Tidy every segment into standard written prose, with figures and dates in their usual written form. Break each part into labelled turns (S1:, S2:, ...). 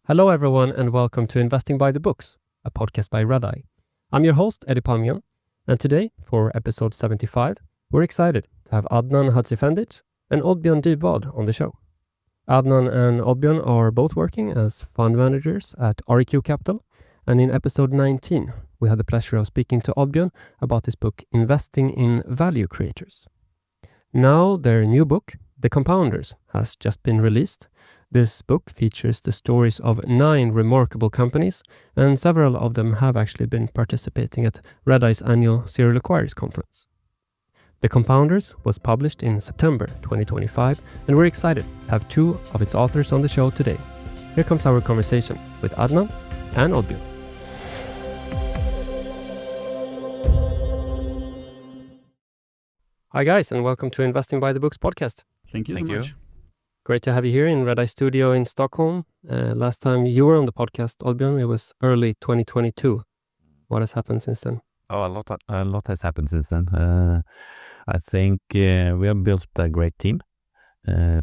S1: Hello everyone and welcome to Investing by the Books, a podcast by Redeye. I'm your host Eddie Palmian, and today, for episode 75, we're excited to have Adnan Hadžiefendić and Oddbjørn Dybvad on the show. Adnan and Oddbjørn are both working as fund managers at REQ Capital, and in episode 19, we had the pleasure of speaking to Oddbjørn about his book Investing in Value Creators. Now their new book, The Compounders, has just been released. This book features the stories of 9 remarkable companies, and several of them have actually been participating at Redeye's annual Serial Acquirers Conference. The Compounders was published in September 2025, and we're excited to have 2 of its authors on the show today. Here comes our conversation with Adnan and Oddbjørn. Hi guys, and welcome to Investing by the Books podcast.
S2: Thank you so much.
S1: Great to have you here in Redeye Studio in Stockholm. Last time you were on the podcast, Oddbjørn, it was early 2022. What has happened since then?
S2: Oh, a lot has happened since then. I think we have built a great team,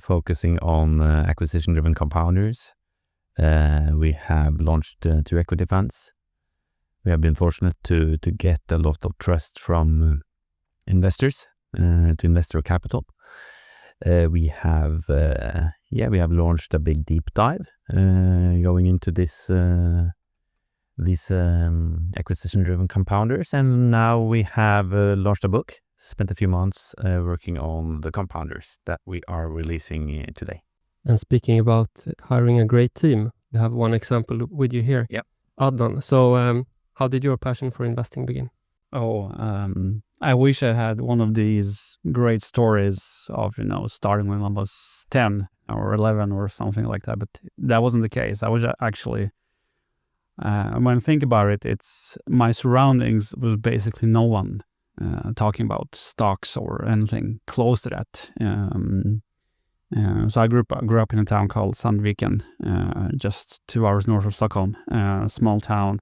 S2: focusing on acquisition-driven compounders. We have launched 2 equity funds. We have been fortunate to get a lot of trust from investors, to investor capital. We have launched a big deep dive going into these acquisition-driven compounders, and now we have launched a book. Spent a few months working on the compounders that we are releasing today.
S1: And speaking about hiring a great team, you have one example with you here.
S2: Yep.
S1: Adnan. So, how did your passion for investing begin?
S3: I wish I had one of these great stories of, starting when I was 10 or 11 or something like that, but that wasn't the case. I was actually, when I think about it, it's my surroundings was basically no one talking about stocks or anything close to that. So I grew up in a town called Sandviken, just 2 hours north of Stockholm, a small town.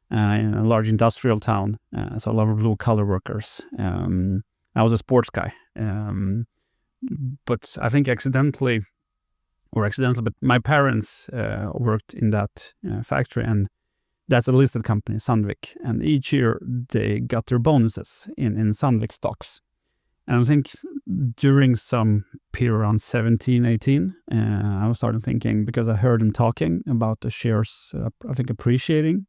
S3: In a large industrial town, so a lot of blue-collar workers. I was a sports guy, but I think accidentally, but my parents worked in that factory, and that's a listed company, Sandvik, and each year they got their bonuses in Sandvik stocks. And I think during some period around 17, 18, I started thinking, because I heard them talking about the shares, I think, appreciating.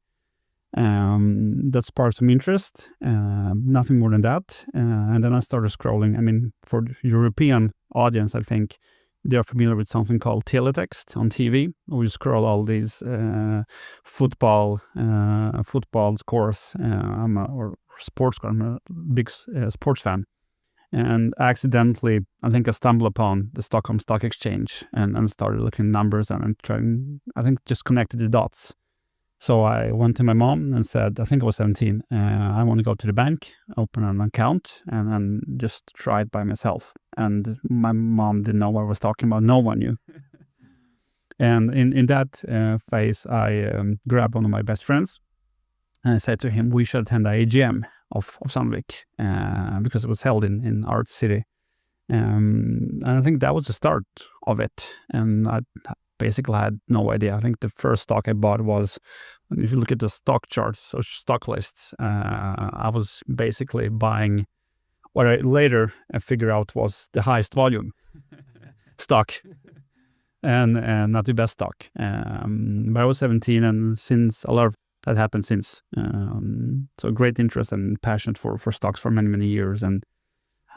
S3: That sparked some interest, nothing more than that. And then I started scrolling. I mean, for the European audience, I think they're familiar with something called teletext on TV. We scroll all these football scores. Or sports score. I'm a big sports fan. And accidentally, I think I stumbled upon the Stockholm Stock Exchange and started looking at numbers and trying, I think, just connected the dots. So I went to my mom and said, I think I was 17, I want to go to the bank, open an account, and just try it by myself. And my mom didn't know what I was talking about. No one knew. And in that phase, I grabbed one of my best friends, and I said to him, we should attend the AGM of Sandvik, because it was held in our city. And I think that was the start of it. And I basically had no idea. I think the first stock I bought was, if you look at the stock charts or stock lists, I was basically buying what I later figured out was the highest volume stock and not the best stock. But I was 17, and since a lot of that happened since. So great interest and passion for stocks for many, many years. And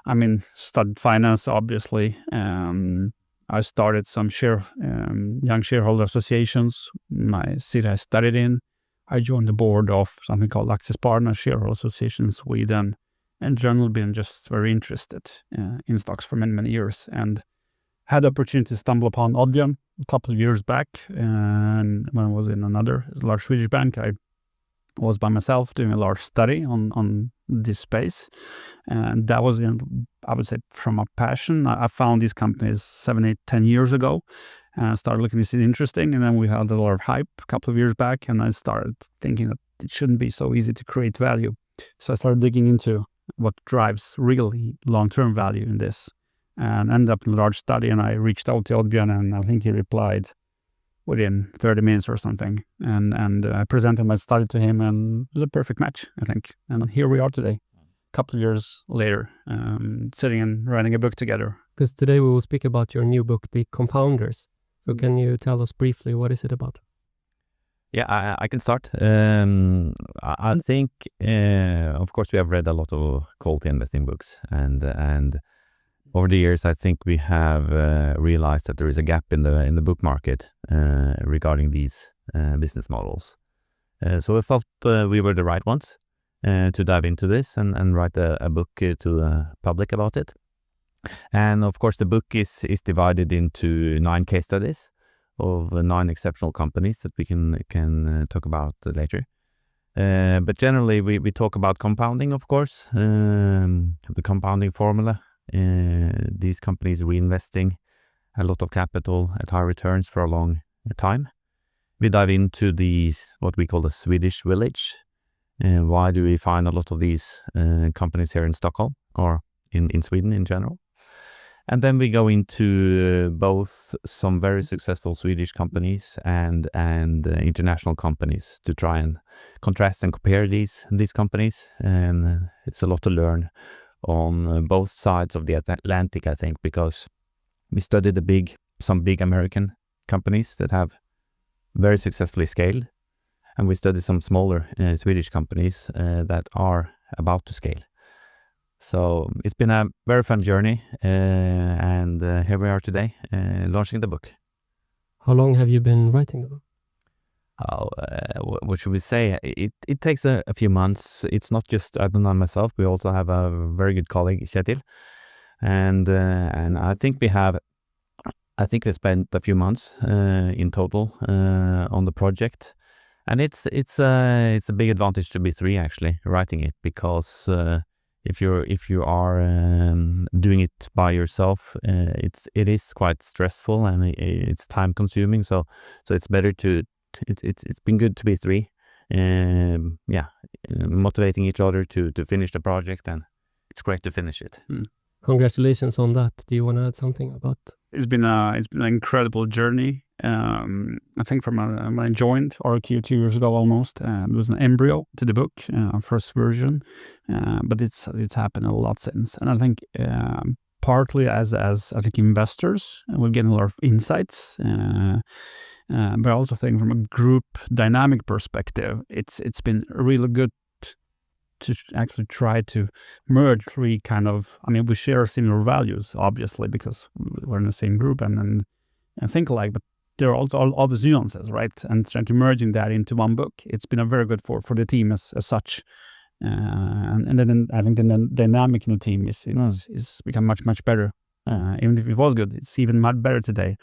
S3: I mean, studied finance, obviously. I started some young shareholder associations in my city I studied in. I joined the board of something called Aktiespararna Shareholder Association in Sweden, and generally been just very interested in stocks for many, many years. And had the opportunity to stumble upon Oddbjørn a couple of years back. And when I was in another large Swedish bank, I was by myself doing a large study on this space. And that was, I would say, from a passion. I found these companies 7, 8, 10 years ago, and started looking at this interesting. And then we had a lot of hype a couple of years back, and I started thinking that it shouldn't be so easy to create value. So I started digging into what drives really long-term value in this, and ended up in a large study. And I reached out to Oddbjørn, and I think he replied within 30 minutes or something. And I presented my study to him, and it was a perfect match, I think. And here we are today, a couple of years later, sitting and writing a book together.
S1: Because today we will speak about your new book, The Compounders. So can you tell us briefly, what is it about?
S2: Yeah, I can start. I think, of course, we have read a lot of quality investing books, and over the years, I think we have realized that there is a gap in the book market regarding these business models. So I felt we were the right ones to dive into this and write a book to the public about it. And of course, the book is divided into 9 case studies of 9 exceptional companies that we can talk about later. But generally, we talk about compounding, of course, the compounding formula. These companies reinvesting a lot of capital at high returns for a long time. We dive into what we call the Swedish village. Why do we find a lot of these companies here in Stockholm or in Sweden in general? And then we go into both some very successful Swedish companies and international companies to try and contrast and compare these companies. And it's a lot to learn on both sides of the Atlantic, I think, because we studied some big American companies that have very successfully scaled, and we studied some smaller Swedish companies that are about to scale. So it's been a very fun journey, and here we are today, launching the book.
S1: How long have you been writing the book?
S2: What should we say? It takes a few months. It's not just Adnan and myself. We also have a very good colleague, Kjetil, and I think we spent a few months in total on the project, and it's a big advantage to be 3 actually writing it, because if you are doing it by yourself, it is quite stressful and it's time consuming. So it's better to. It's been good to be 3, motivating each other to finish the project, and it's great to finish it.
S1: Congratulations on that. Do you want to add something about?
S3: It's been an incredible journey. I think from when I joined REQ 2 years ago almost, it was an embryo to the book, first version, but it's happened a lot since, and I think. Partly as I think investors, we're getting a lot of insights, but I also think from a group dynamic perspective, it's been really good to actually try to merge 3 kind of. I mean, we share similar values, obviously, because we're in the same group and think alike, but there are also all obvious nuances, right? And trying to merging that into one book, it's been a very good for the team as such. And then I think the dynamic in the team is become much better. Even if it was good, it's even much better today.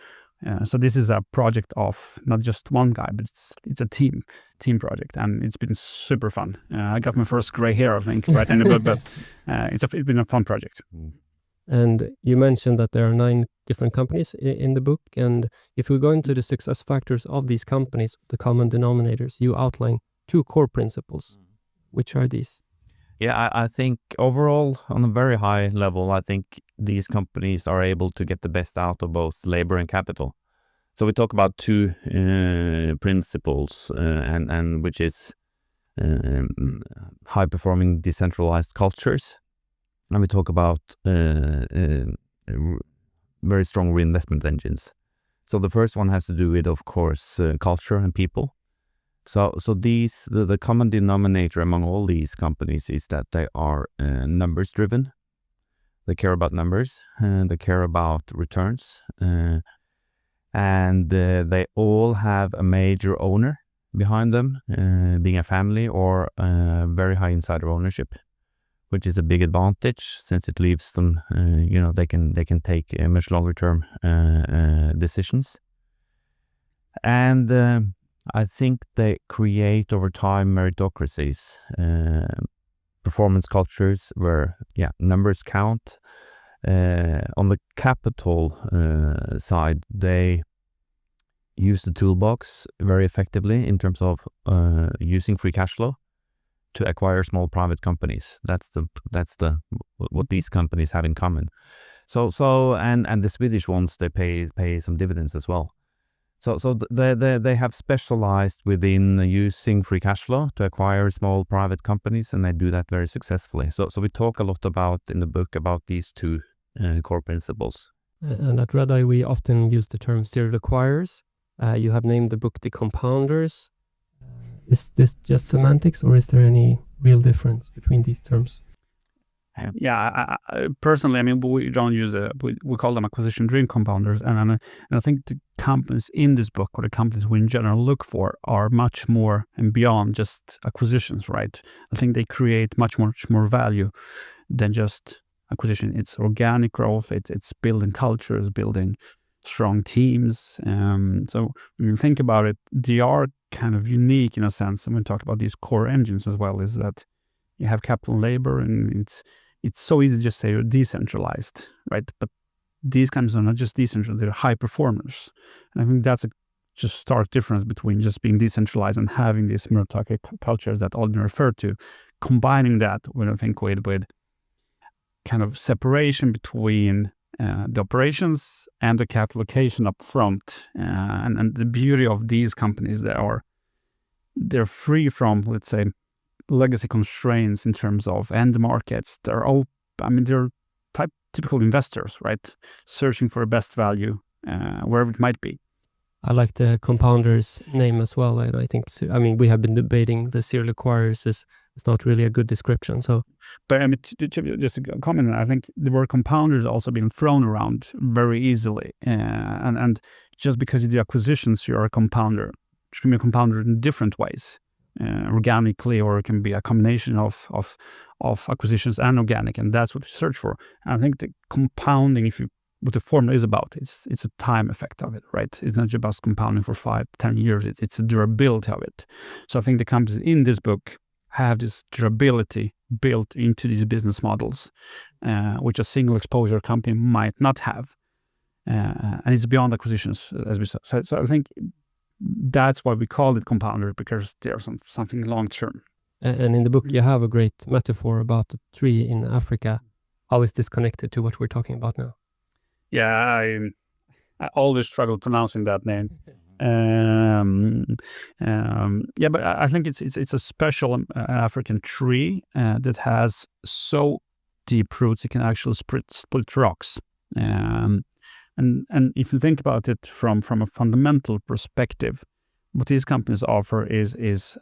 S3: So this is a project of not just one guy, but it's a team project, and it's been super fun. I got my first gray hair, I think, right in the book, but it's been a fun project.
S1: And you mentioned that there are 9 different companies in the book, and if we go into the success factors of these companies, the common denominators, you outline 2 core principles. Which are these?
S2: Yeah, I think overall, on a very high level, I think these companies are able to get the best out of both labor and capital. So we talk about 2 principles, and which is high-performing decentralized cultures, and we talk about very strong reinvestment engines. So the first one has to do with, of course, culture and people. So the common denominator among all these companies is that they are numbers driven. They care about numbers, and they care about returns, and they all have a major owner behind them, being a family or very high insider ownership, which is a big advantage since it leaves them, they can take much longer term decisions, and I think they create over time meritocracies, performance cultures where numbers count. On the capital side, they use the toolbox very effectively in terms of using free cash flow to acquire small private companies. That's what these companies have in common. So and the Swedish ones, they pay some dividends as well. So they have specialized within using free cash flow to acquire small private companies, and they do that very successfully. So we talk a lot about in the book about these two core principles.
S1: And at Redeye, we often use the term serial acquirers. You have named the book The Compounders. Is this just semantics, or is there any real difference between these terms?
S3: I personally, I mean, we don't use we call them acquisition-driven compounders, and I think the companies in this book, or the companies we in general look for, are much more and beyond just acquisitions, right? I think they create much more value than just acquisition. It's organic growth. It's building cultures, building strong teams. So when you think about it, they are kind of unique in a sense. And when we talk about these core engines as well, is that you have capital and labor, and it's so easy to just say you're decentralized, right? But these companies are not just decentralized, they're high performers. And I think that's a just stark difference between just being decentralized and having these meritocratic cultures that Oddbjørn referred to, combining that with, I think, with kind of separation between the operations and the capital allocation up front. And the beauty of these companies, they're free from, let's say, legacy constraints in terms of end markets. They're typical investors, right? Searching for the best value wherever it might be.
S1: I like the compounders name as well. I think, I mean, we have been debating the serial acquirers is not really a good description. So,
S3: but I mean, just a comment, I think the word compounders also been thrown around very easily. And just because you do acquisitions, you're a compounder. You can be a compounder in different ways. Organically, or it can be a combination of acquisitions and organic, and that's what we search for. And I think the compounding, what the formula is about, it's a time effect of it, right? It's not just about compounding for 5-10 years. It's the durability of it. So I think the companies in this book have this durability built into these business models, which a single exposure company might not have, and it's beyond acquisitions, as we said. So I think that's why we call it compounder, because there's something long term.
S1: And in the book, you have a great metaphor about the tree in Africa. How is this connected to what we're talking about now?
S3: Yeah, I always struggle pronouncing that name. But I think it's a special African tree that has so deep roots it can actually split rocks. And if you think about it from a fundamental perspective, what these companies offer is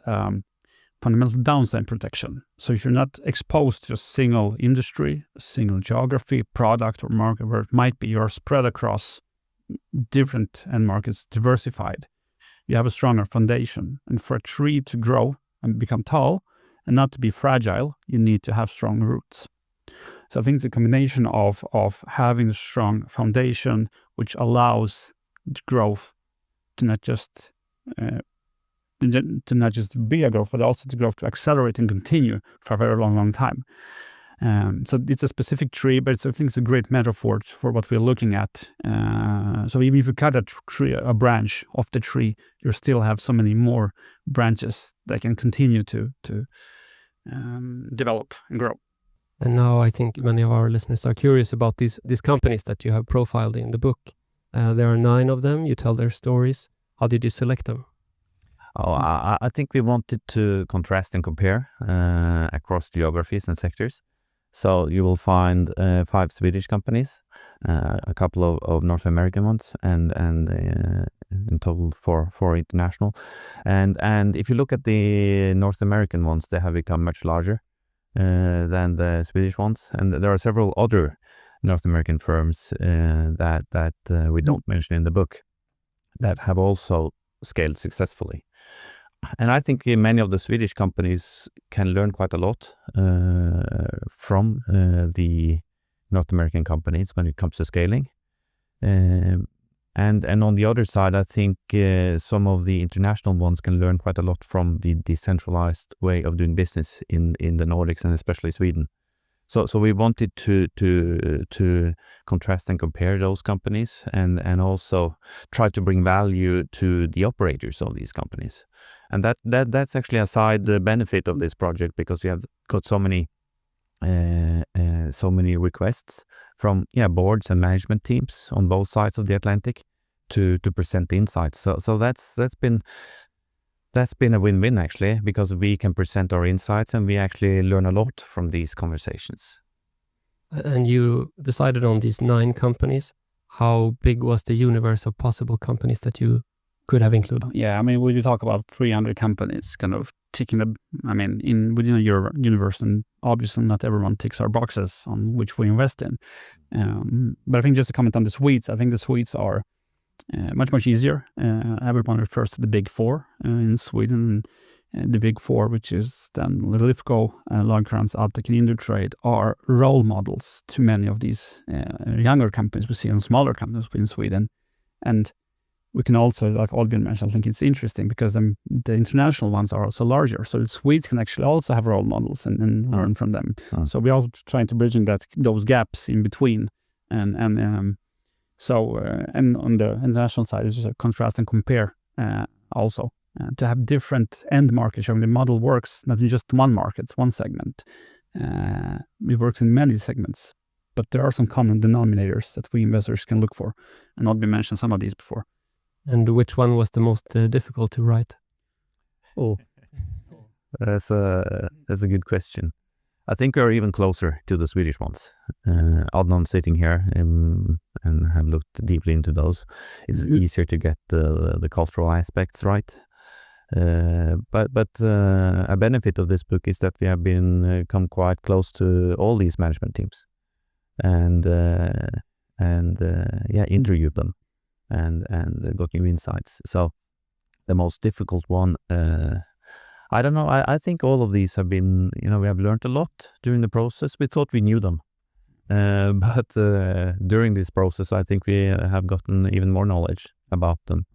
S3: fundamental downside protection. So if you're not exposed to a single industry, a single geography, product, or market where it might be, you're spread across different end markets, diversified. You have a stronger foundation. And for a tree to grow and become tall and not to be fragile, you need to have strong roots. So I think it's a combination of having a strong foundation, which allows the growth to not just be a growth, but also the growth to accelerate and continue for a very long time. So it's a specific tree, but I think it's a great metaphor for what we're looking at. So even if you cut a branch off the tree, you still have so many more branches that can continue to develop and grow.
S1: And now I think many of our listeners are curious about these companies that you have profiled in the book. There are 9 of them. You tell their stories. How did you select them?
S2: I think we wanted to contrast and compare across geographies and sectors. So you will find 5 Swedish companies, a couple of North American ones, and in total 4 international. And if you look at the North American ones, they have become much larger than the Swedish ones, and there are several other North American firms that we don't mention in the book that have also scaled successfully. And I think many of the Swedish companies can learn quite a lot from the North American companies when it comes to scaling. And on the other side, I think some of the international ones can learn quite a lot from the decentralized way of doing business in the Nordics and especially Sweden. So we wanted to contrast and compare those companies and also try to bring value to the operators of these companies. And that's actually a side benefit of this project, because we have got so many requests from boards and management teams on both sides of the Atlantic to present the insights. So that's been a win-win actually, because we can present our insights and we actually learn a lot from these conversations.
S1: And you decided on these 9 companies. How big was the universe of possible companies that you could have included?
S3: Yeah, I mean, we talk about 300 companies kind of ticking within a universe, and obviously not everyone ticks our boxes on which we invest in. But I think just to comment on the Swedes, I think the Swedes are much easier. Everyone refers to the big 4 in Sweden. The big 4, which is then Lifco, Lagercrantz, Addtech, and Indutrade, are role models to many of these younger companies we see and smaller companies in Sweden. And we can also, like Oddbjørn mentioned, I think it's interesting because the international ones are also larger. So the Swedes can actually also have role models and learn from them. So we're also trying to bridge those gaps in between. And on the international side, it's just a contrast and compare also. To have different end markets showing the model works not in just one market, one segment. It works in many segments, but there are some common denominators that we investors can look for. And Oddbjørn mentioned some of these before.
S1: And which one was the most difficult to write?
S2: Oh, that's a good question. I think we're even closer to the Swedish ones. Adnan sitting here and have looked deeply into those. It's easier to get the cultural aspects right. But a benefit of this book is that we have come quite close to all these management teams, and interviewed them and got new insights. So the most difficult one, I don't know. I think all of these have been, we have learned a lot during the process. We thought we knew them, but during this process, I think we have gotten even more knowledge about them.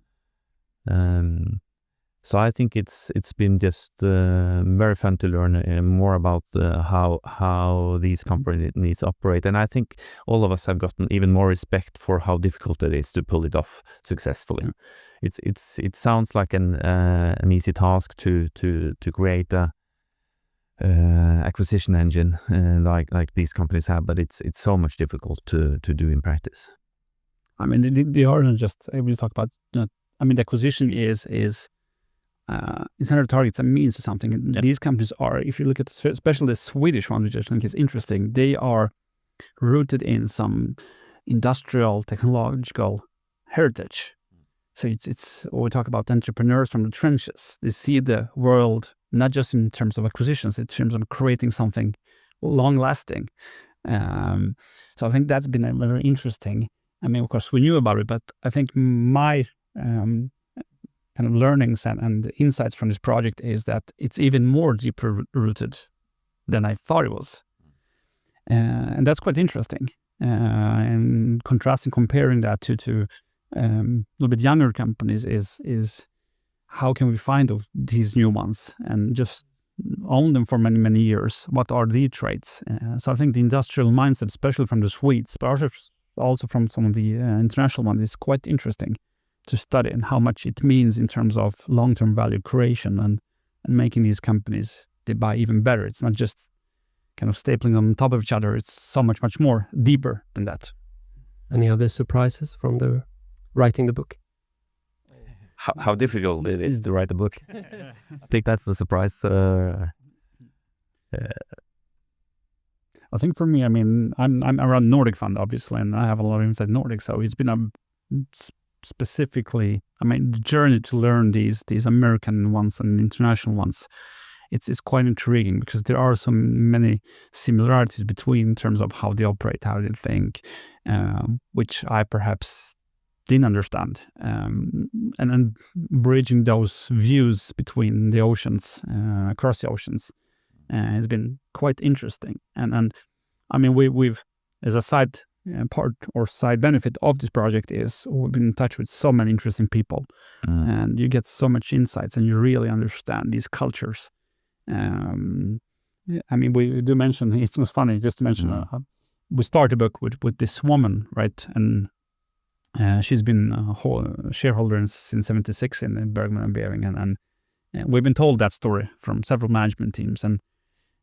S2: So I think it's been just very fun to learn more about how these companies operate, and I think all of us have gotten even more respect for how difficult it is to pull it off successfully. It sounds like an easy task to create a acquisition engine like these companies have, but it's so much difficult to do in practice.
S3: I mean, they aren't just. We talk about. The acquisition is. Instead of targets, a means to something. And these companies are, if you look at especially the Swedish one, which I think is interesting, they are rooted in some industrial, technological heritage. So it's we talk about entrepreneurs from the trenches. They see the world not just in terms of acquisitions, in terms of creating something long-lasting. So I think that's been very interesting. I mean, of course, we knew about it, but I think my kind of learnings and insights from this project is that it's even more deeper rooted than I thought it was. And that's quite interesting. And comparing that to a little bit younger companies is how can we find these new ones and just own them for many, many years? What are the traits? So I think the industrial mindset, especially from the Swedes, but also from some of the international ones, is quite interesting to study, and how much it means in terms of long-term value creation and making these companies they buy even better. It's not just kind of stapling them on top of each other. It's so much more deeper than that.
S1: Any other surprises from writing the book?
S2: How difficult it is to write a book. I think that's the surprise.
S3: I think for me, I mean, I'm around Nordic Fund, obviously, and I have a lot of inside Nordic, so it's been specifically, the journey to learn these American ones and international ones, it's quite intriguing because there are so many similarities between in terms of how they operate, how they think, which I perhaps didn't understand. And then bridging those views between the oceans, across the oceans, has been quite interesting. And I mean, we've as a side part or side benefit of this project is we've been in touch with so many interesting people, and you get so much insights and you really understand these cultures. I mean, we do mention, it was funny just to mention, we started the book with this woman, right? And she's been a shareholder since 76 in Bergman and Beving, and we've been told that story from several management teams, and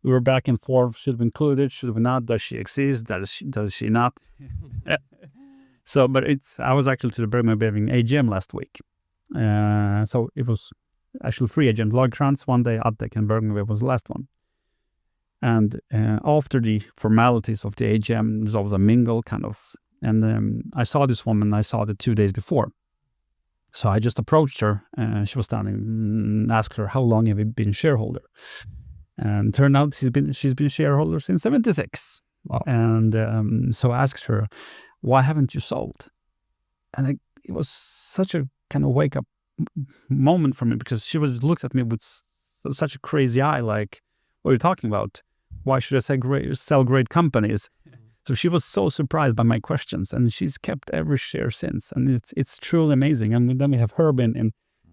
S3: we were back and forth. Should we include it? Should we not? Does she exist? Does she not? So, but I was actually to the Bergman Beving AGM last week. So it was actually 3 AGMs, Lagkrantz one day, Adtech, and Bergman was the last one. And after the formalities of the AGM, there's always a mingle kind of. And I saw this woman, I saw it 2 days before. So I just approached her, she was standing, and asked her, how long have you been shareholder? And turned out she's been shareholder since 76.
S1: Wow.
S3: And so I asked her, why haven't you sold? And it was such a kind of wake up moment for me, because she looked at me with such a crazy eye, like, what are you talking about? Why should I sell great companies? So she was so surprised by my questions, and she's kept every share since. And it's truly amazing. And then we have Herbin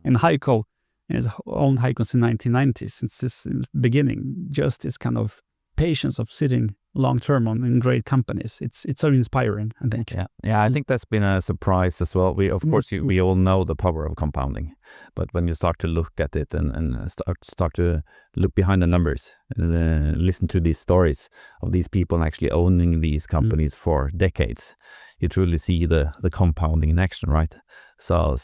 S3: in Heiko, his own Heiko since 1990, since this beginning. Just this kind of patience of sitting long term in great companies. It's so inspiring, I think.
S2: Yeah, I think that's been a surprise as well. We, of course, we all know the power of compounding, but when you start to look at it and start to look behind the numbers, listen to these stories of these people actually owning these companies for decades, you truly see the compounding in action, right? So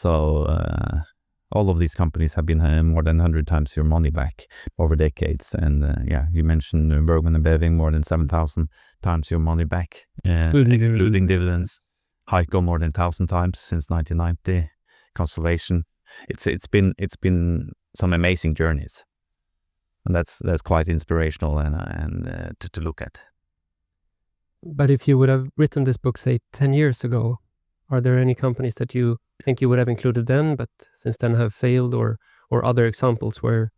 S2: all of these companies have been more than 100 times your money back over decades. And you mentioned Bergman and Beving, more than 7,000 times your money back, including dividends. Heiko more than 1,000 times since 1990. Constellation. It's been some amazing journeys, and that's quite inspirational and to look at.
S1: But if you would have written this book, say 10 years ago, are there any companies that you think you would have included then, but since then have failed, or other examples where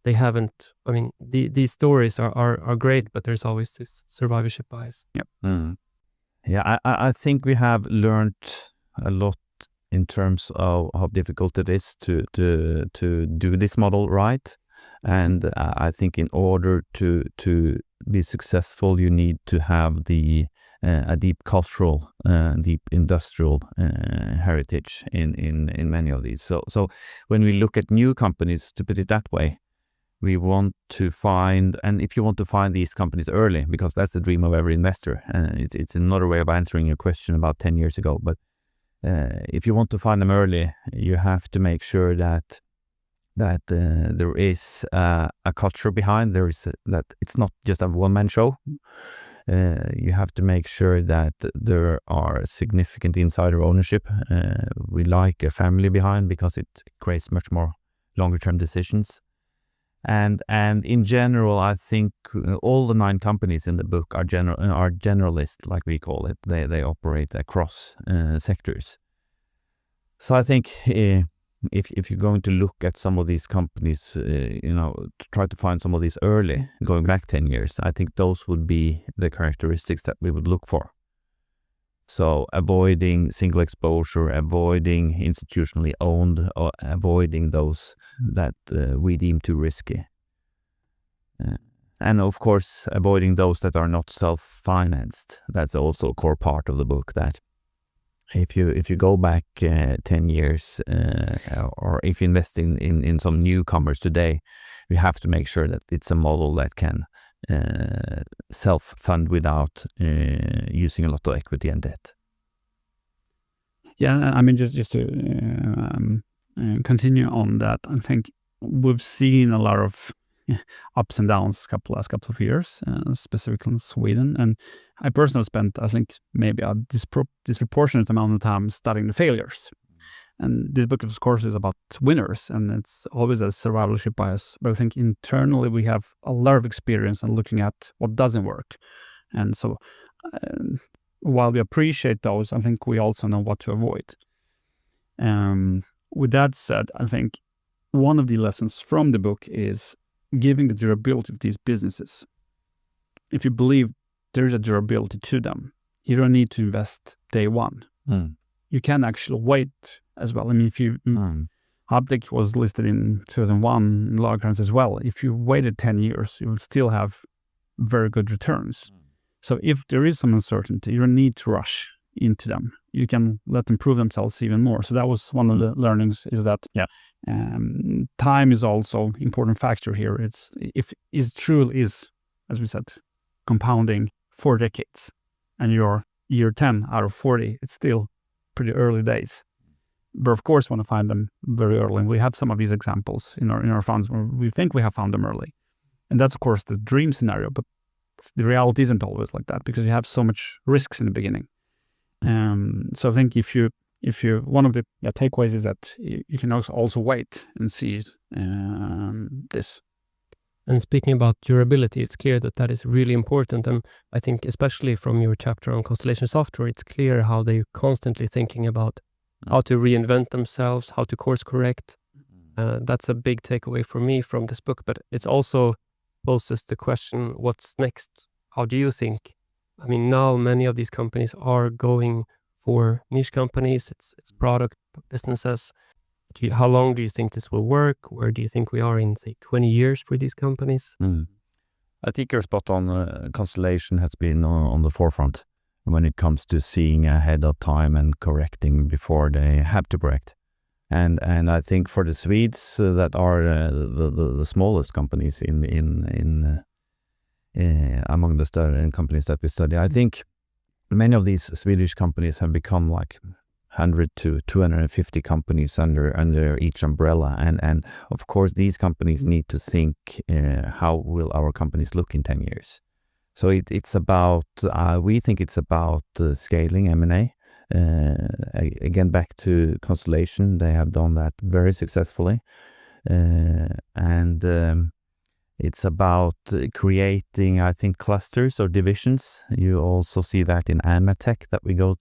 S1: they haven't? I mean, these stories are great, but there's always this survivorship bias.
S3: Yep.
S2: Yeah, I think we have learned a lot in terms of how difficult it is to do this model right. And I think in order to be successful, you need to have a deep cultural, deep industrial heritage in many of these. So when we look at new companies, to put it that way, we want to find, and if you want to find these companies early, because that's the dream of every investor, it's another way of answering your question about 10 years ago. But if you want to find them early, you have to make sure that there is a culture behind. That it's not just a one-man show. You have to make sure that there are significant insider ownership. We like a family behind, because it creates much more longer-term decisions. And in general, I think all the 9 companies in the book are generalist, like we call it. They operate across sectors. So I think if you're going to look at some of these companies, to try to find some of these early, going back 10 years, I think those would be the characteristics that we would look for. So avoiding single exposure, avoiding institutionally owned, or avoiding those that we deem too risky. And of course, avoiding those that are not self-financed. That's also a core part of the book, that if you go back 10 years, or if you invest in some newcomers today, you have to make sure that it's a model that can self-fund without using a lot of equity and debt.
S3: Yeah, I mean, just to continue on that, I think we've seen a lot of ups and downs last couple of years, specifically in Sweden. And I personally spent, I think, maybe a disproportionate amount of time studying the failures. And this book, of course, is about winners, and it's always a survivorship bias. But I think internally we have a lot of experience in looking at what doesn't work. And so while we appreciate those, I think we also know what to avoid. With that said, I think one of the lessons from the book is giving the durability of these businesses. If you believe there is a durability to them, you don't need to invest day one. You can actually wait as well. I mean, if you Adtech was listed in 2001 in Lagkrantz as well. If you waited 10 years, you will still have very good returns. So if there is some uncertainty, you don't need to rush into them. You can let them prove themselves even more. So that was one of the learnings, is that time is also important factor here. If it truly is, as we said, compounding 4 decades, and you're year 10 out of 40, it's still pretty early days. But of course, want to find them very early. And we have some of these examples in our funds where we think we have found them early. And that's, of course, the dream scenario. But the reality isn't always like that because you have so much risks in the beginning. So I think if you one of the takeaways is that you can also wait and see this.
S1: And speaking about durability, it's clear that is really important. And I think especially from your chapter on Constellation Software, it's clear how they're constantly thinking about how to reinvent themselves, how to course correct. That's a big takeaway for me from this book. But it also poses the question, what's next? How do you think? I mean, now many of these companies are going for niche companies. It's product businesses. How long do you think this will work? Where do you think we are in, say, 20 years for these companies?
S2: I think you're spot on. Constellation has been on the forefront when it comes to seeing ahead of time and correcting before they have to correct. And I think for the Swedes that are the smallest companies in among the companies that we study, I think many of these Swedish companies have become like 100 to 250 companies under each umbrella, and of course these companies need to think how will our companies look in 10 years. So it's about we think it's about scaling M&A. Again, back to Constellation, they have done that very successfully, and it's about creating, I think, clusters or divisions. You also see that in Amatec that we go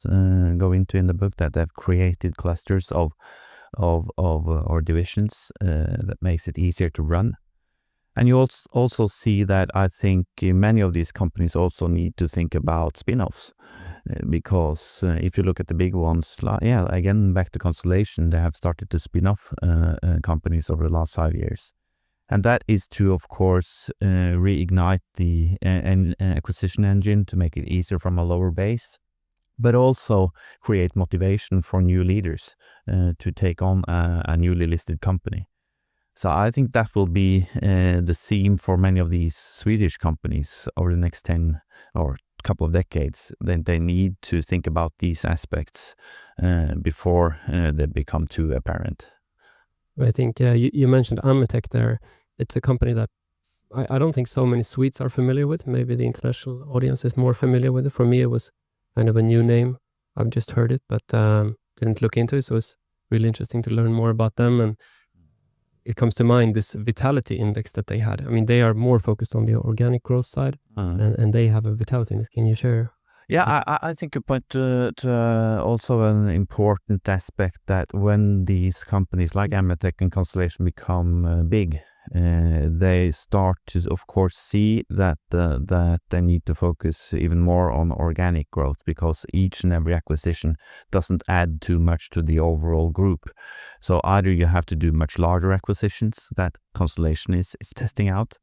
S2: into in the book, that they've created clusters of or divisions that makes it easier to run. And you also see that I think many of these companies also need to think about spin-offs, because if you look at the big ones, again, back to Constellation, they have started to spin off companies over the last 5 years. And that is to, of course, reignite the acquisition engine to make it easier from a lower base, but also create motivation for new leaders to take on a newly listed company. So I think that will be the theme for many of these Swedish companies over the next 10 or couple of decades. Then they need to think about these aspects before they become too apparent.
S1: I think you mentioned Amatec there. It's a company that I don't think so many Swedes are familiar with. Maybe the international audience is more familiar with it. For me, it was kind of a new name. I've just heard it, but didn't look into it. So it's really interesting to learn more about them. And it comes to mind this vitality index that they had. I mean, they are more focused on the organic growth side, and they have a vitality index. Can you share?
S2: Yeah, I think you point to also an important aspect that when these companies like Amatec and Constellation become big, they start to, of course, see that they need to focus even more on organic growth, because each and every acquisition doesn't add too much to the overall group. So either you have to do much larger acquisitions that Constellation is testing out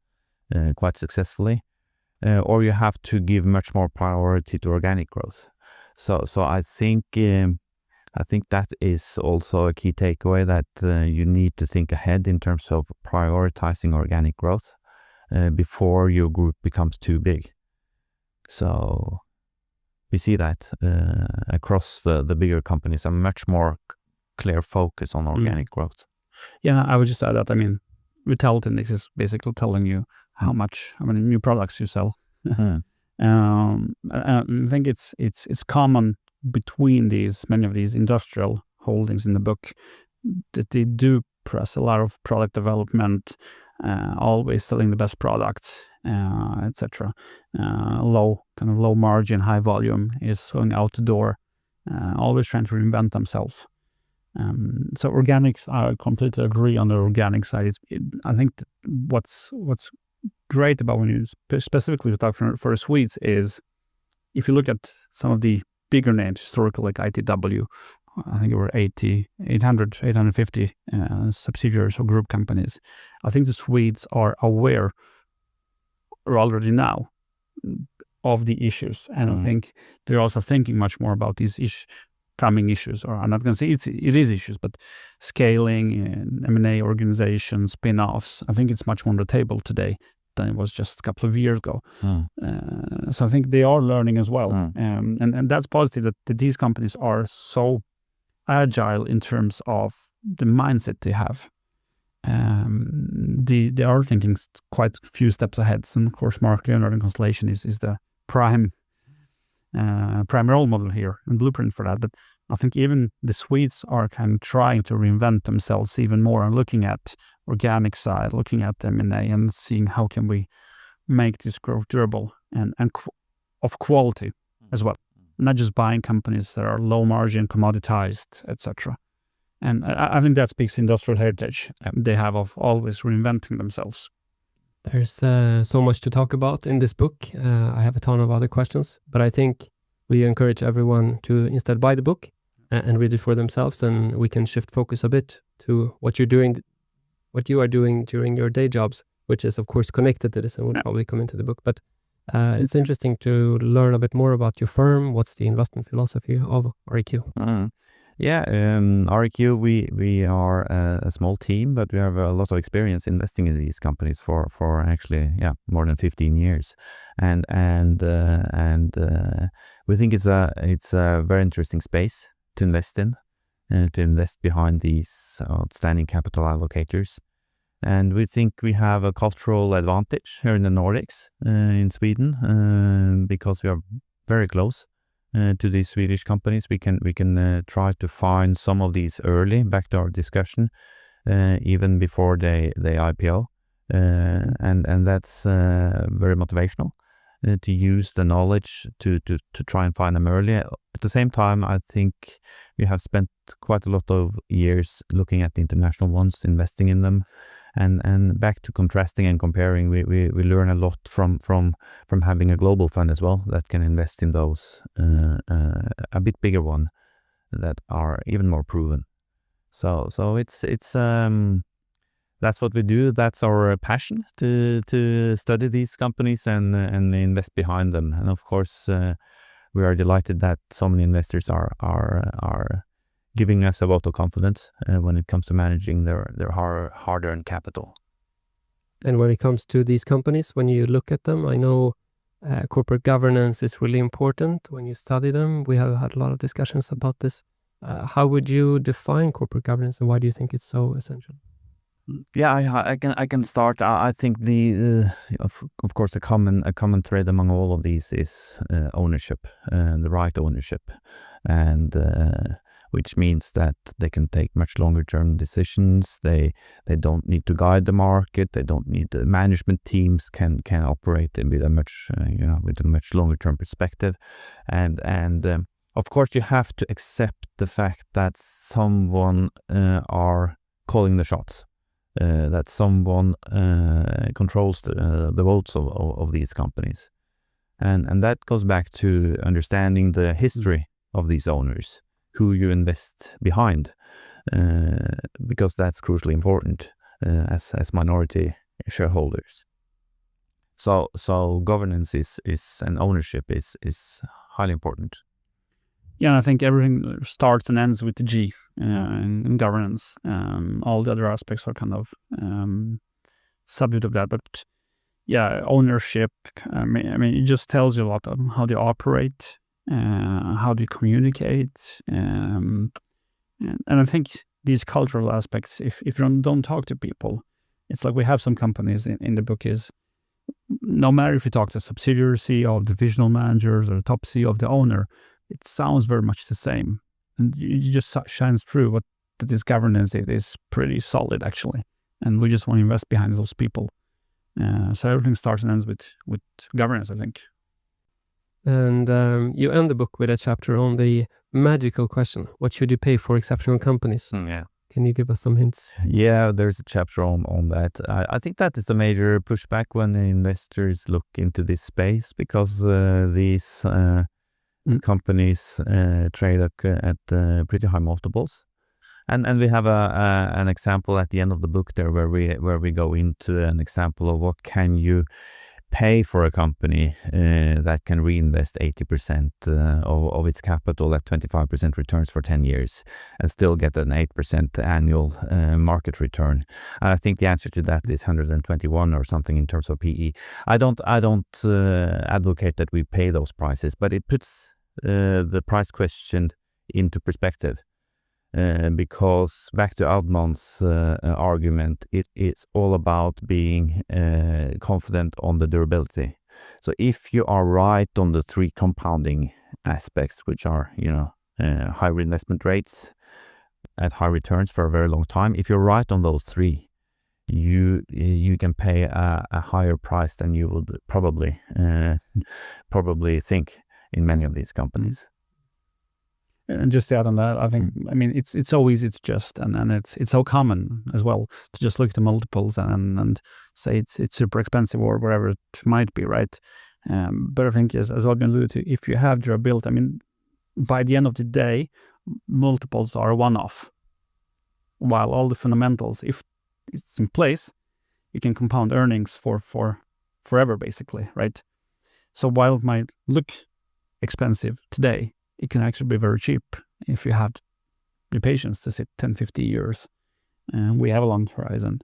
S2: quite successfully, or you have to give much more priority to organic growth. So I think that is also a key takeaway, that you need to think ahead in terms of prioritizing organic growth before your group becomes too big. So we see that across the bigger companies, a much more clear focus on organic growth.
S3: Yeah, I would just add that, I mean, vitality index is basically telling you how many new products you sell. I think it's common between many of these industrial holdings in the book that they do press a lot of product development, always selling the best products, etc. Low margin, high volume is going out the door, always trying to reinvent themselves. So organics, I completely agree on the organic side. I think what's great about when you specifically talk for the Swedes is, if you look at some of the bigger names historical, like ITW, I think there were 850 subsidiaries or group companies. I think the Swedes are aware already now of the issues, and I think they're also thinking much more about these coming issues. Or I'm not going to say it is issues, but scaling, M&A organization, spin-offs. I think it's much more on the table today than it was just a couple of years ago. So I think they are learning as well. And that's positive that these companies are so agile in terms of the mindset they have. They are thinking quite a few steps ahead. And of course, Mark Leonard and Constellation is the prime role model here and blueprint for that. But I think even the Swedes are kind of trying to reinvent themselves even more and looking at organic side, looking at M&A and seeing how can we make this growth durable and of quality as well. Not just buying companies that are low margin, commoditized, etc. And I think that speaks industrial heritage they have of always reinventing themselves.
S1: There's so much to talk about in this book. I have a ton of other questions, but I think we encourage everyone to instead buy the book and read it for themselves, and we can shift focus a bit to what you are doing during your day jobs, which is of course connected to this and will probably come into the book. But it's interesting to learn a bit more about your firm. What's the investment philosophy of REQ?
S2: REQ, we are a small team, but we have a lot of experience investing in these companies for actually more than 15 years, and we think it's a very interesting space to invest in, to invest behind these outstanding capital allocators. And we think we have a cultural advantage here in the Nordics, in Sweden, because we are very close to these Swedish companies. We can try to find some of these early, back to our discussion, even before they IPO, and that's very motivational to use the knowledge to try and find them early. At the same time, I think we have spent quite a lot of years looking at the international ones, investing in them. And back to contrasting and comparing, we learn a lot from having a global fund as well that can invest in those a bit bigger one that are even more proven. So it's that's what we do. That's our passion, to study these companies and invest behind them. And of course, we are delighted that so many investors are giving us a vote of confidence when it comes to managing their hard-earned capital.
S1: And when it comes to these companies, when you look at them, I know corporate governance is really important when you study them. We have had a lot of discussions about this. How would you define corporate governance, and why do you think it's so essential?
S2: Yeah, I can start. I think of course a common thread among all of these is ownership, the right ownership, and which means that they can take much longer term decisions. They don't need to guide the market. They don't need the management teams can operate with a much longer term perspective, and of course you have to accept the fact that someone are calling the shots. That someone controls the votes of these companies, and that goes back to understanding the history of these owners, who you invest behind, because that's crucially important as minority shareholders. So governance is and ownership is highly important.
S3: Yeah, I think everything starts and ends with the G in governance. All the other aspects are kind of subject of that. But yeah, ownership, I mean, it just tells you a lot of how they operate, how they communicate. And I think these cultural aspects, if you don't talk to people, it's like we have some companies in the book is, no matter if you talk to subsidiary CEO, divisional managers, or the top CEO of the owner, it sounds very much the same, and it just shines through what this governance is pretty solid actually, and we just want to invest behind those people. So everything starts and ends with governance, I think.
S1: And you end the book with a chapter on the magical question: what should you pay for exceptional companies?
S2: Yeah.
S1: Can you give us some hints?
S2: Yeah, there's a chapter on that. I think that is the major pushback when the investors look into this space, because these companies trade at pretty high multiples, and we have an example at the end of the book there where we go into an example of what can you pay for a company that can reinvest 80% of its capital at 25% returns for 10 years and still get an 8% annual market return. And I think the answer to that is 121 or something in terms of PE. I don't advocate that we pay those prices, but it puts the price question into perspective. because back to Adnan's argument, it's all about being confident on the durability. So if you are right on the 3 compounding aspects, which are, high reinvestment rates at high returns for a very long time, if you're right on those 3, you can pay a higher price than you would probably think in many of these companies.
S3: And just to add on that, I think, it's so easy to just, and it's so common as well to just look at the multiples and say it's super expensive or whatever it might be, right? But I think, as Oddbjørn alluded to, if you have durability, by the end of the day, multiples are a one-off, while all the fundamentals, if it's in place, you can compound earnings for forever, basically, right? So while it might look expensive today, it can actually be very cheap if you have the patience to sit 10, 50 years. And we have a long horizon.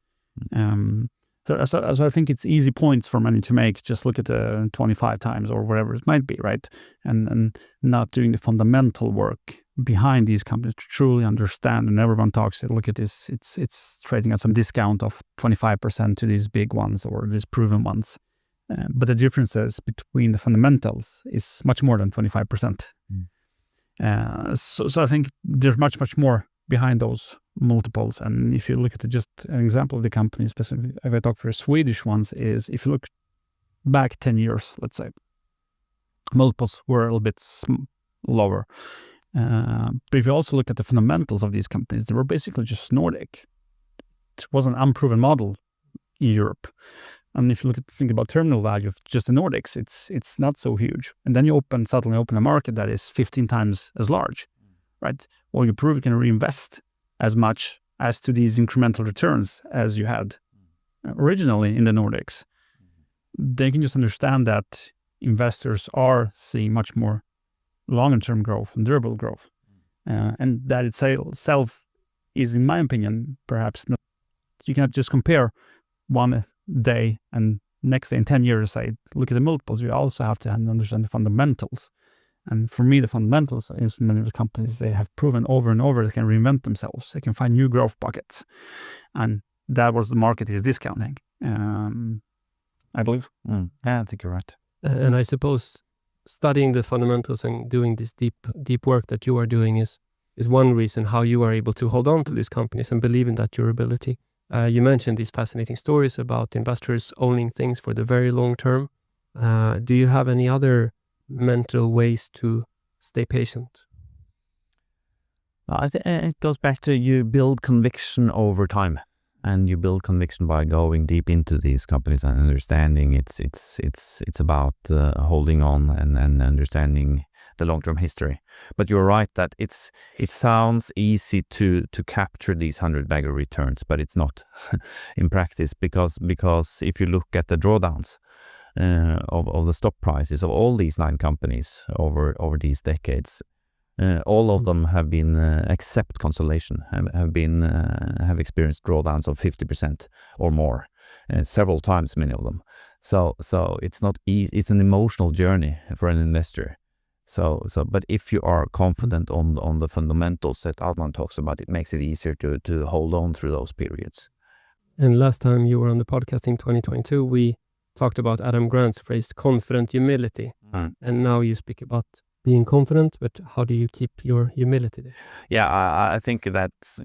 S3: So I think it's easy points for many to make. Just look at the 25 times or whatever it might be, right? And not doing the fundamental work behind these companies to truly understand. And everyone talks, look at this, it's trading at some discount of 25% to these big ones or these proven ones. But the differences between the fundamentals is much more than 25%. So I think there's much more behind those multiples. And if you look at just an example of the company, specifically, if I talk for Swedish ones, is if you look back 10 years, let's say, multiples were a little bit lower. But if you also look at the fundamentals of these companies, they were basically just Nordic. It was an unproven model in Europe. And if you think about terminal value of just the Nordics, it's not so huge. And then you suddenly open a market that is 15 times as large, right? Or you prove you can reinvest as much as to these incremental returns as you had originally in the Nordics. They can just understand that investors are seeing much more longer-term growth and durable growth. And that itself is, in my opinion, perhaps not. You cannot just compare one day and next day in 10 years, say, look at the multiples. You also have to understand the fundamentals. And for me, the fundamentals in many of the companies, they have proven over and over they can reinvent themselves. They can find new growth pockets. And that was the market is discounting, I believe.
S2: Yeah, I think you're right.
S1: And I suppose studying the fundamentals and doing this deep work that you are doing is one reason how you are able to hold on to these companies and believe in that durability. You mentioned these fascinating stories about investors owning things for the very long term. Do you have any other mental ways to stay patient?
S2: I think it goes back to you build conviction over time, and you build conviction by going deep into these companies and understanding it's about holding on and understanding the long-term history. But you're right that it sounds easy to capture these 100-bagger returns, but it's not in practice because if you look at the drawdowns of the stock prices of all these 9 companies over these decades, all of them have been, except Constellation, have experienced drawdowns of 50% or more, several times, many of them. So it's not easy. It's an emotional journey for an investor. But if you are confident on the fundamentals that Adnan talks about, it makes it easier to hold on through those periods.
S1: And last time you were on the podcast in 2022, we talked about Adam Grant's phrase, confident humility. And now you speak about being confident, but how do you keep your humility?
S2: Yeah, I think that's,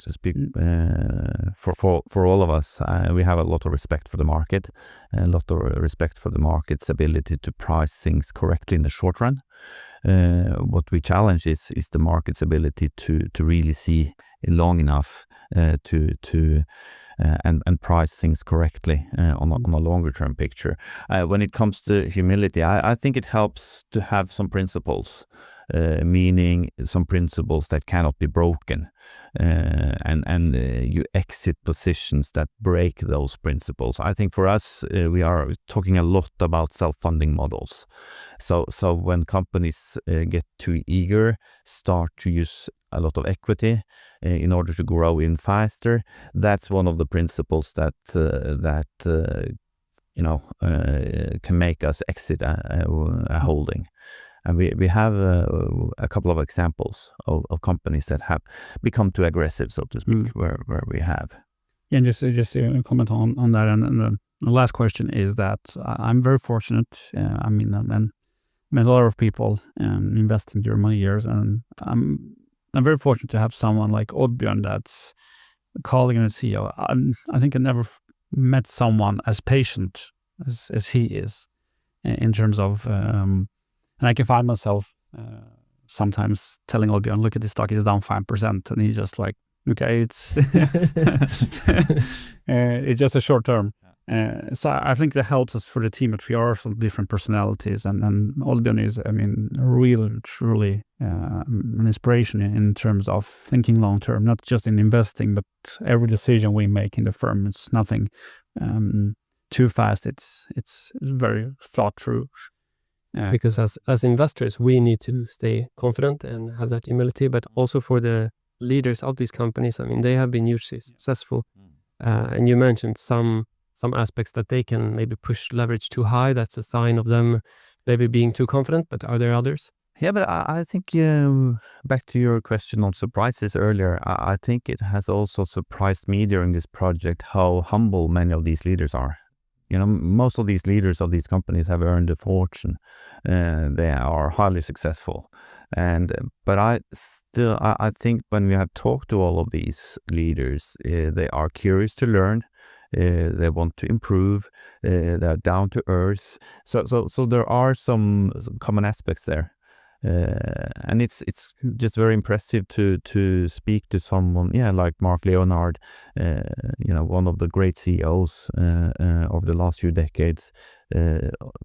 S2: to speak for all of us, we have a lot of respect for the market, a lot of respect for the market's ability to price things correctly in the short run. What we challenge is the market's ability to really see long enough and price things correctly on a longer term picture. When it comes to humility, I think it helps to have some principles, meaning some principles that cannot be broken, and you exit positions that break those principles. I think for us, we are talking a lot about self-funding models. So when companies get too eager, start to use a lot of equity in order to grow in faster, that's one of the principles that can make us exit a holding. And we have a couple of examples of companies that have become too aggressive, so to speak, where we have.
S3: Yeah, and just to comment on that, and the last question is that I'm very fortunate. I mean, and a lot of people investing during my years, and I'm very fortunate to have someone like Oddbjørn that's a colleague and a CEO. I think I never met someone as patient as he is in terms of, and I can find myself sometimes telling Oddbjørn, look at this stock is down 5%, and he's just like, okay, it's it's just a short term. So I think that helps us for the team, but we are also different personalities, and Oddbjørn is, I mean, really, truly an inspiration in terms of thinking long term, not just in investing, but every decision we make in the firm. It's nothing too fast. It's very thought through.
S1: Because as investors, we need to stay confident and have that humility, but also for the leaders of these companies, I mean, they have been hugely successful. And you mentioned some aspects that they can maybe push leverage too high. That's a sign of them maybe being too confident, but are there others?
S2: Yeah, but I think back to your question on surprises earlier, I think it has also surprised me during this project how humble many of these leaders are. You know, most of these leaders of these companies have earned a fortune. They are highly successful. But I think when we have talked to all of these leaders, they are curious to learn. They want to improve. They're down to earth. So there are some common aspects there. And it's just very impressive to speak to someone, like Mark Leonard, one of the great CEOs of the last few decades,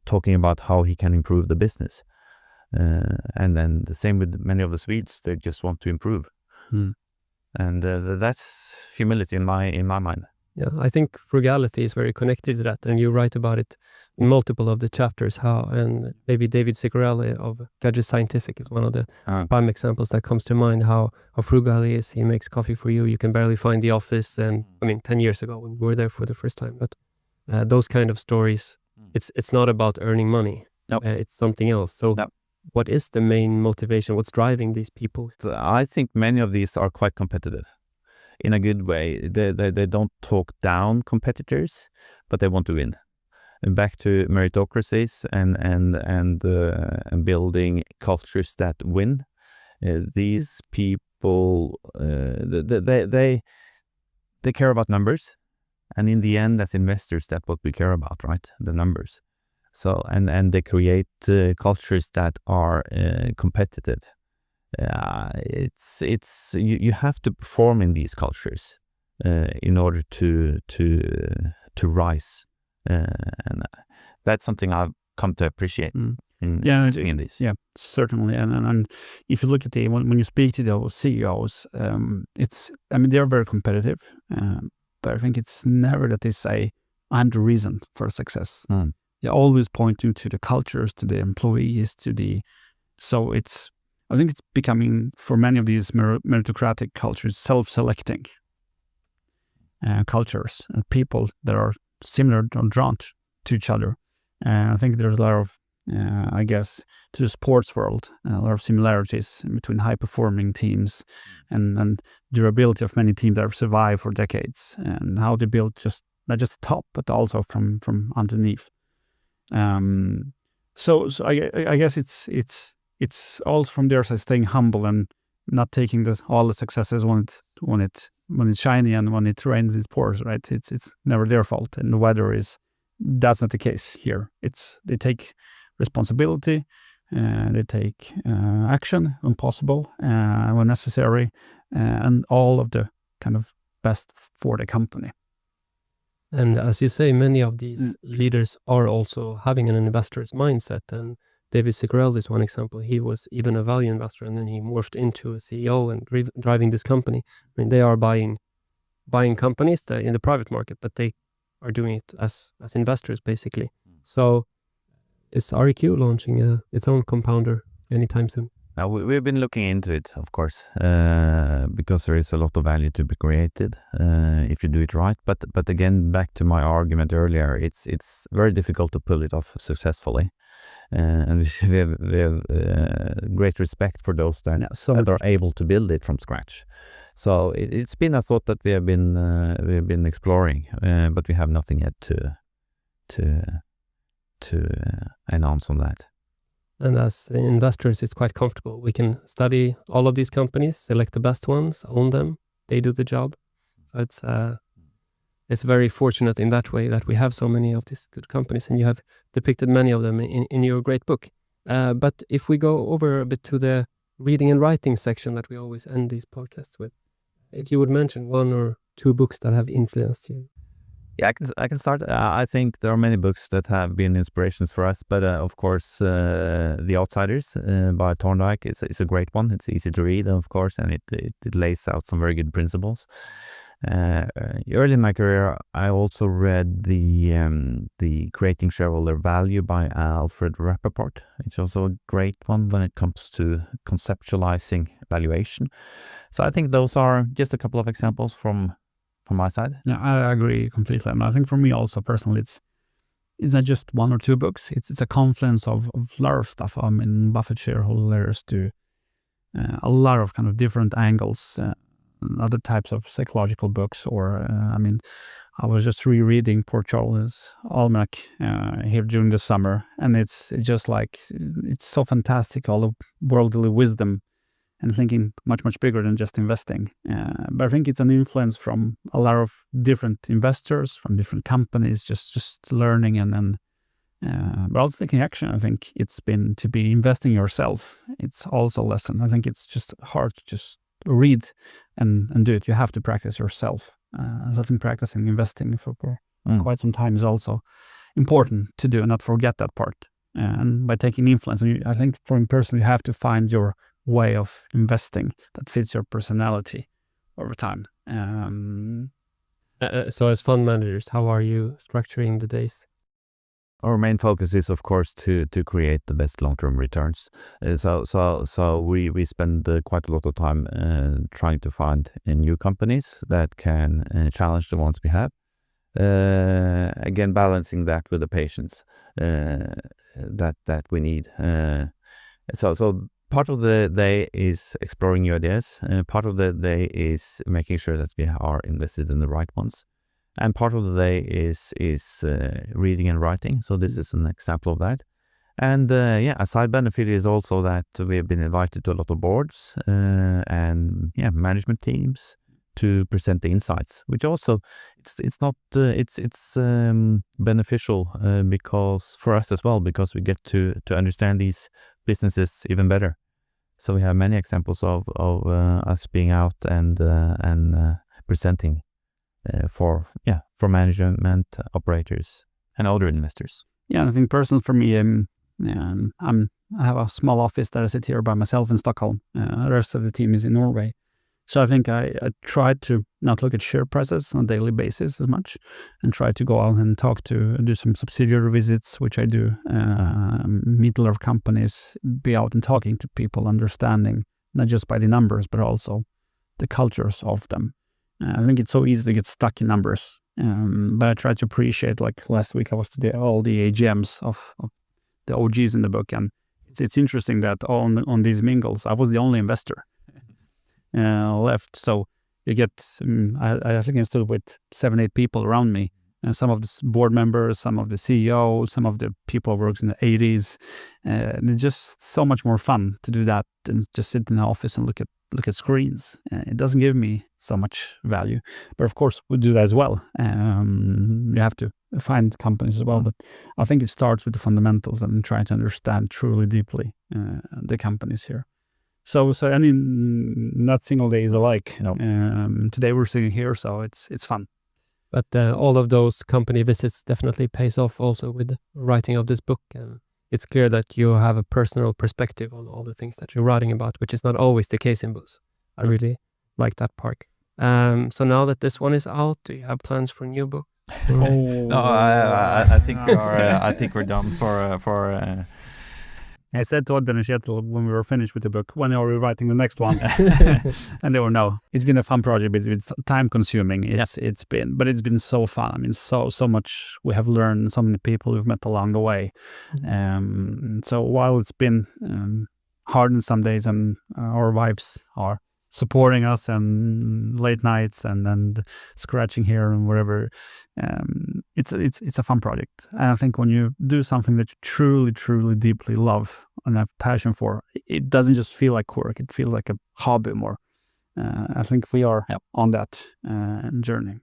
S2: talking about how he can improve the business. And then the same with many of the Swedes, they just want to improve. And that's humility in my mind.
S1: Yeah, I think frugality is very connected to that, and you write about it in multiple of the chapters. And maybe David Cicurelli of Gadget Scientific is one of the prime examples that comes to mind. How frugal he is. He makes coffee for you. You can barely find the office. And I mean, 10 years ago when we were there for the first time. But those kind of stories, it's not about earning money.
S2: Nope.
S1: It's something else. So.
S2: Nope.
S1: What is the main motivation? What's driving these people?
S2: I think many of these are quite competitive. In a good way. They don't talk down competitors, but they want to win. And back to meritocracies and building cultures that win. These people, they care about numbers, and in the end, as investors, that's what we care about, right? The numbers. So and they create cultures that are competitive. You have to perform in these cultures in order to rise, and that's something I've come to appreciate in this.
S3: Yeah, certainly. And if you look at when you speak to those CEOs, they're very competitive, but I think it's never that they say I'm the reason for success. They always point you to the cultures, to the employees, I think it's becoming, for many of these meritocratic cultures, self-selecting cultures and people that are similar or drawn to each other. I think there's a lot of, to the sports world, a lot of similarities between high-performing teams and durability of many teams that have survived for decades, and how they build not just the top, but also from underneath. So I guess it's all from their side, staying humble and not taking all the successes when it's shiny, and when it rains it pours, right? It's never their fault, and the weather that's not the case here. They take responsibility, they take action when possible, when necessary, and all of the kind of best for the company.
S1: And as you say, many of these leaders are also having an investor's mindset, and David Cicurelli is one example. He was even a value investor, and then he morphed into a CEO and driving this company. I mean, they are buying companies in the private market, but they are doing it as investors, basically. So is REQ launching its own compounder anytime soon?
S2: We've been looking into it, of course, because there is a lot of value to be created if you do it right. But again, back to my argument earlier, it's very difficult to pull it off successfully. And we have great respect for those that are able to build it from scratch. So it's been a thought that we have been exploring, but we have nothing yet to announce on that.
S1: And as investors, it's quite comfortable. We can study all of these companies, select the best ones, own them. They do the job. So it's very fortunate in that way that we have so many of these good companies, and you have depicted many of them in your great book. But if we go over a bit to the reading and writing section that we always end these podcasts with, if you would mention 1 or 2 books that have influenced you.
S2: Yeah, I can start. I think there are many books that have been inspirations for us, but of course, The Outsiders by Thorndike is a great one. It's easy to read, of course, and it lays out some very good principles. Early in my career, I also read the Creating Shareholder Value by Alfred Rappaport. It's also a great one when it comes to conceptualizing valuation. So I think those are just a couple of examples from my side.
S3: Yeah, I agree completely. And I think for me also personally, it's not just 1 or 2 books. It's a confluence of a lot of stuff. I mean, Buffett shareholders do a lot of kind of different angles, other types of psychological books. Or, I was just rereading Port Charles' Almanac here during the summer. And it's just like, it's so fantastic, all the worldly wisdom and thinking much, much bigger than just investing. But I think it's an influence from a lot of different investors, from different companies, just learning and then, but also taking action. I think it's been to be investing yourself. It's also a lesson. I think it's just hard to just read and do it. You have to practice yourself. So I think practicing investing for quite some time is also important to do and not forget that part. And by taking influence, and I think for me personally, you have to find your way of investing that fits your personality over time.
S1: So as fund managers, how are you structuring the days?
S2: Our main focus is, of course, to create the best long-term returns. So we spend quite a lot of time trying to find new companies that can challenge the ones we have. Again, balancing that with the patience that we need. So part of the day is exploring new ideas. Part of the day is making sure that we are invested in the right ones. And part of the day is reading and writing. So this is an example of that. And a side benefit is also that we have been invited to a lot of boards and management teams to present the insights, which also it's beneficial because for us as well, because we get to understand these businesses even better. So we have many examples of us being out and presenting for management, operators, and other investors.
S3: Yeah, I think personally for me, I have a small office that I sit here by myself in Stockholm. The rest of the team is in Norway. So I think I try to not look at share prices on a daily basis as much and try to go out and do some subsidiary visits, which I do, meet a lot of companies, be out and talking to people, understanding not just by the numbers, but also the cultures of them. I think it's so easy to get stuck in numbers, but I try to appreciate, like last week I was to all the AGMs of the OGs in the book, and it's interesting that on these mingles, I was the only investor left. So you get, I think I stood with 7-8 people around me, and some of the board members, some of the CEO, some of the people who works in the 80s, and it's just so much more fun to do that than just sit in the office and look at screens. It doesn't give me so much value, but of course we do that as well. You have to find companies as well, but I think it starts with the fundamentals and try to understand truly deeply the companies here. So I mean, not single day is alike. Today we're sitting here, so it's fun.
S1: But all of those company visits definitely pays off also with the writing of this book. And it's clear that you have a personal perspective on all the things that you're writing about, which is not always the case in books. I really like that part. So now that this one is out, do you have plans for a new book?
S2: No, I think we are. I think we're done for
S3: I said to Oddbjørn and Kjetil when we were finished with the book, when are we writing the next one? And they were no. It's been a fun project, but it's been time consuming. It's been so fun. I mean, so much we have learned, so many people we've met along the way. So while it's been hard in some days, and our wives are supporting us and late nights and scratching here and wherever, it's a fun project. And I think when you do something that you truly deeply love and have passion for, it doesn't just feel like work, it feels like a hobby more. I think we are on that journey.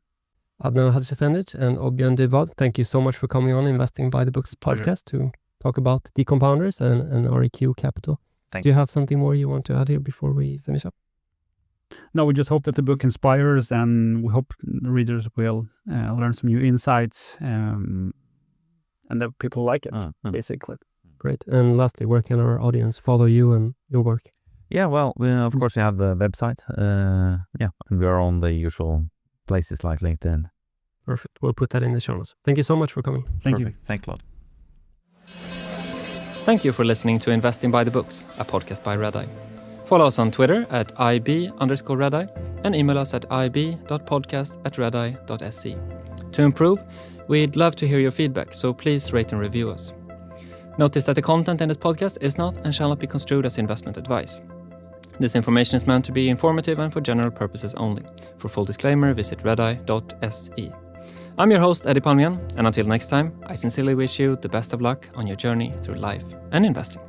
S1: Adnan Hadžiefendić and Oddbjørn Dybvad, thank you so much for coming on Investing by the Books podcast to talk about the compounders and REQ Capital. Do you have something more you want to add here before we finish up?
S3: No, we just hope that the book inspires, and we hope readers will learn some new insights, and that people like it, basically.
S1: Great. And lastly, where can our audience follow you and your work?
S2: Yeah, well, of course we have the website. And we are on the usual places like LinkedIn.
S1: Perfect. We'll put that in the show notes. Thank you so much for coming.
S3: Thank you.
S2: Thanks a lot.
S1: Thank you for listening to Investing by the Books, a podcast by Redeye. Follow us on Twitter at @IB_Redeye and email us at ib.podcast@redeye.se. To improve, we'd love to hear your feedback, so please rate and review us. Notice that the content in this podcast is not and shall not be construed as investment advice. This information is meant to be informative and for general purposes only. For full disclaimer, visit redeye.se. I'm your host, Eddie Palmian, and until next time, I sincerely wish you the best of luck on your journey through life and investing.